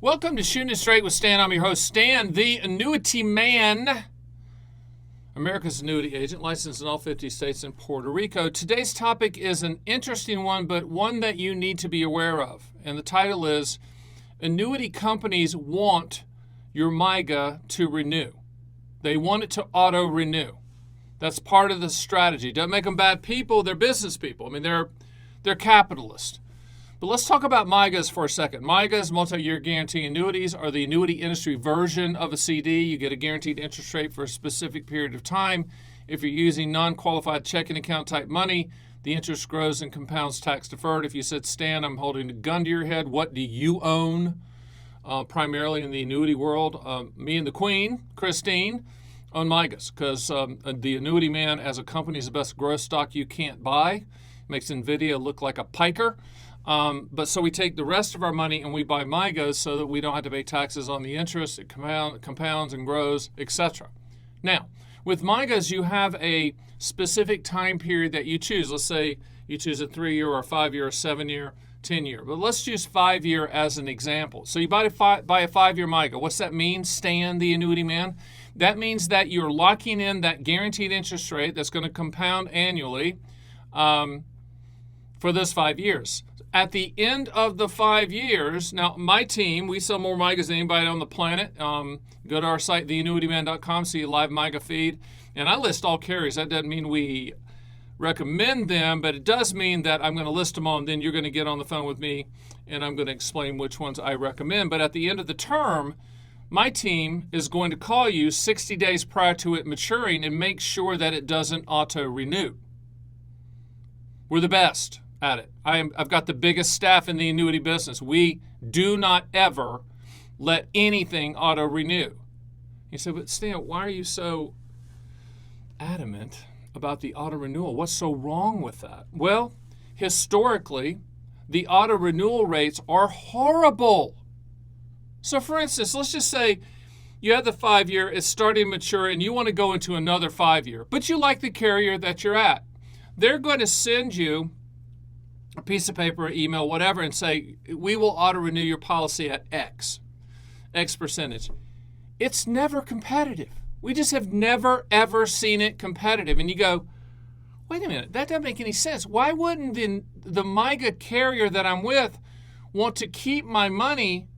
Welcome to Shootin' Straight with Stan. I'm your host, Stan, the Annuity Man, America's annuity agent, licensed in all 50 states and Puerto Rico. Today's topic is an interesting one, but one that you need to be aware of. And the title is, Annuity Companies Want Your MYGA to Renew. They want it to auto-renew. That's part of the strategy. Doesn't make them bad people. They're business people. I mean, they're capitalists. But let's talk about MYGAs for a second. MYGAs, multi-year guarantee annuities, are the annuity industry version of a CD. You get a guaranteed interest rate for a specific period of time. If you're using non-qualified checking account type money, the interest grows and compounds tax-deferred. If you said, Stan, I'm holding a gun to your head, what do you own? Primarily in the annuity world, me and the Queen, Christine, own MYGAs because the Annuity Man as a company is the best growth stock you can't buy. Makes NVIDIA look like a piker. But so we take the rest of our money and we buy MYGAs so that we don't have to pay taxes on the interest. It compounds and grows, etc. Now, with MYGAs, you have a specific time period that you choose. Let's say you choose a 3-year or a 5-year or 7-year, 10-year. But let's use 5-year as an example. So you buy a 5-year MYGA. What's that mean, Stan, the Annuity Man? That means that you're locking in that guaranteed interest rate that's going to compound annually for those 5 years. At the end of the 5 years, now my team, we sell more MYGAs than anybody on the planet. Go to our site, theannuityman.com, see a live MYGA feed. And I list all carriers. That doesn't mean we recommend them, but it does mean that I'm going to list them all, and then you're going to get on the phone with me, and I'm going to explain which ones I recommend. But at the end of the term, my team is going to call you 60 days prior to it maturing and make sure that it doesn't auto-renew. We're the best at it. I've got the biggest staff in the annuity business. We do not ever let anything auto-renew. You say, but Stan, why are you so adamant about the auto-renewal? What's so wrong with that? Well, historically, the auto-renewal rates are horrible. So for instance, let's just say you have the 5-year, it's starting to mature, and you want to go into another 5-year, but you like the carrier that you're at. They're going to send you a piece of paper, email, whatever, and say, we will auto-renew your policy at X percentage. It's never competitive. We just have never, ever seen it competitive. And you go, wait a minute, that doesn't make any sense. Why wouldn't the MYGA carrier that I'm with want to keep my money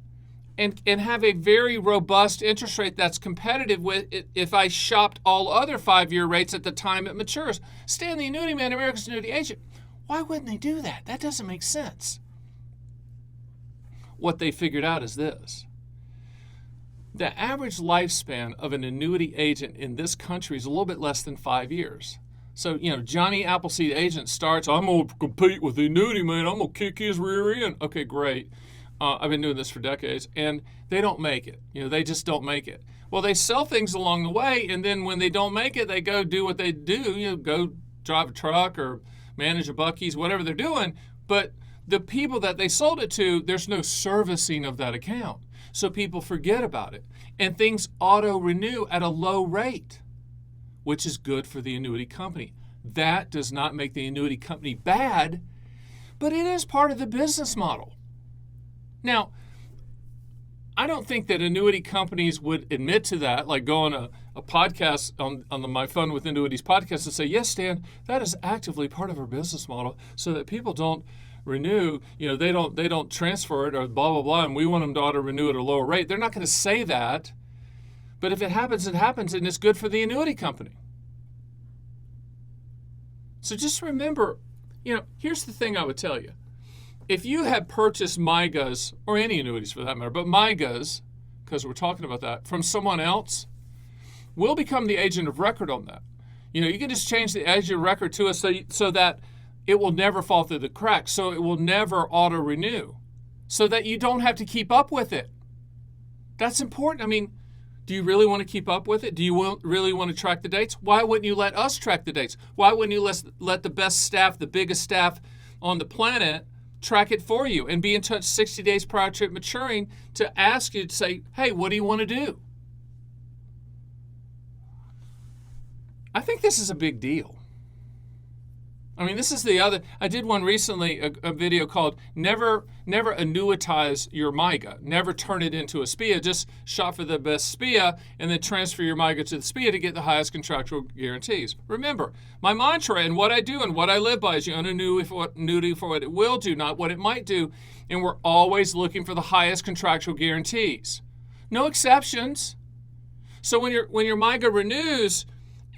and have a very robust interest rate that's competitive with it if I shopped all other 5-year rates at the time it matures? Stan, the Annuity Man, America's annuity agent. Why wouldn't they do that? That doesn't make sense. What they figured out is this. The average lifespan of an annuity agent in this country is a little bit less than 5 years. So, Johnny Appleseed agent starts, I'm going to compete with the Annuity Man. I'm going to kick his rear end. Okay, great. I've been doing this for decades. And they don't make it. They just don't make it. Well, they sell things along the way, and then when they don't make it, they go do what they do. Go drive a truck or manage a Buc-ee's, whatever they're doing. But the people that they sold it to, there's no servicing of that account. So people forget about it. And things auto-renew at a low rate, which is good for the annuity company. That does not make the annuity company bad, but it is part of the business model. Now, I don't think that annuity companies would admit to that, like go on a podcast on the My Fun with Annuities podcast and say, yes, Stan, that is actively part of our business model so that people don't renew, they don't transfer it or blah, blah, blah, and we want them to auto-renew at a lower rate. They're not going to say that. But if it happens, it happens, and it's good for the annuity company. So just remember, here's the thing I would tell you. If you had purchased MYGAs, or any annuities for that matter, but MYGAs, because we're talking about that, from someone else, we'll become the agent of record on that. You can just change the agent of record to us so that it will never fall through the cracks, so it will never auto-renew, so that you don't have to keep up with it. That's important. I mean, do you really want to keep up with it? Do you really want to track the dates? Why wouldn't you let us track the dates? Why wouldn't you let the best staff, the biggest staff on the planet, track it for you and be in touch 60 days prior to it maturing to ask you to say, hey, what do you want to do? I think this is a big deal. I mean, this is the other. I did one recently, a video called "Never Annuitize Your MYGA. Never turn it into a SPIA. Just shop for the best SPIA and then transfer your MYGA to the SPIA to get the highest contractual guarantees." Remember, my mantra and what I do and what I live by is you own an annuity for what it will do, not what it might do. And we're always looking for the highest contractual guarantees. No exceptions. So when your MYGA renews,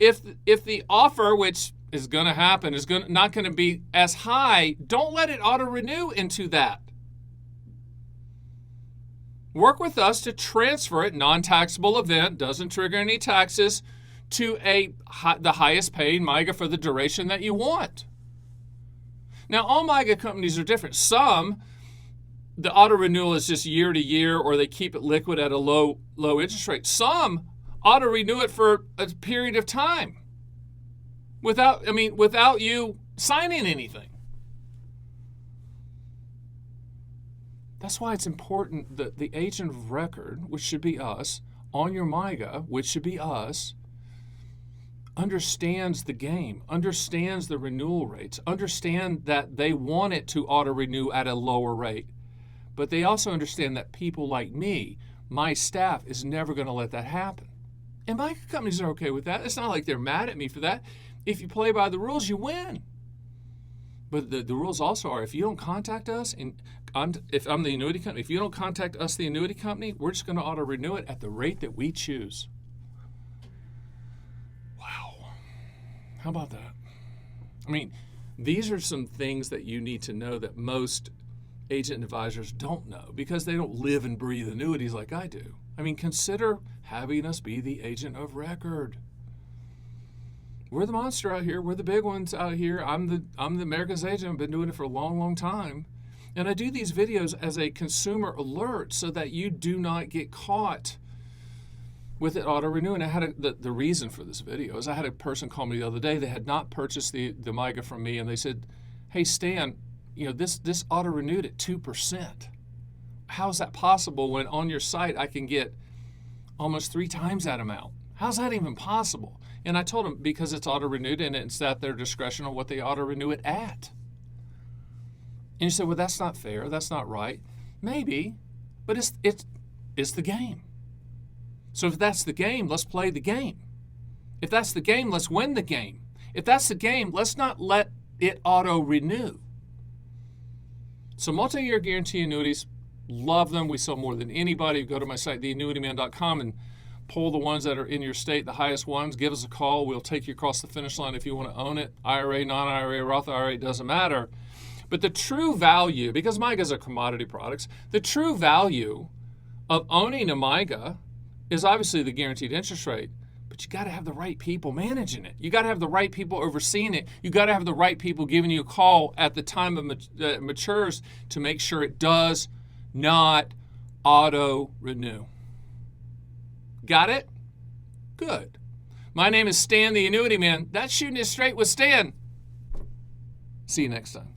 if the offer, which is going to happen, is not going to be as high, don't let it auto-renew into that. Work with us to transfer it, non-taxable event, doesn't trigger any taxes, to the highest paying MYGA for the duration that you want. Now, all MYGA companies are different. Some, the auto-renewal is just year to year, or they keep it liquid at a low interest rate. Some auto-renew it for a period of time without you signing anything. That's why it's important that the agent of record, which should be us, on your MYGA, which should be us, understands the game, understands the renewal rates, understand that they want it to auto-renew at a lower rate. But they also understand that people like me, my staff, is never going to let that happen. And MYGA companies are okay with that. It's not like they're mad at me for that. If you play by the rules, you win. But the rules also are, if you don't contact us, if I'm the annuity company, if you don't contact us, the annuity company, we're just going to auto-renew it at the rate that we choose. Wow. How about that? I mean, these are some things that you need to know that most agent advisors don't know because they don't live and breathe annuities like I do. I mean, consider having us be the agent of record. We're the monster out here. We're the big ones out here. I'm the America's agent. I've been doing it for a long, long time. And I do these videos as a consumer alert so that you do not get caught with it auto-renewing. I had the reason for this video is I had a person call me the other day. They had not purchased the MYGA from me, and they said, "Hey, Stan, this auto-renewed at 2%. How is that possible when on your site I can get almost 3 times that amount? How's that even possible?" And I told them because it's auto-renewed and it's at their discretion on what they auto-renew it at. And you say, well, that's not fair. That's not right. Maybe, but it's the game. So if that's the game, let's play the game. If that's the game, let's win the game. If that's the game, let's not let it auto-renew. So multi-year guarantee annuities, love them. We sell more than anybody. Go to my site, theannuityman.com, and pull the ones that are in your state, the highest ones. Give us a call. We'll take you across the finish line if you want to own it. IRA, non-IRA, Roth IRA, doesn't matter. But the true value, because MYGAs are commodity products, the true value of owning a MYGA is obviously the guaranteed interest rate. But you got to have the right people managing it. You got to have the right people overseeing it. You got to have the right people giving you a call at the time it matures to make sure it does not auto-renew. Got it? Good. My name is Stan, the Annuity Man. That's Shooting It Straight with Stan. See you next time.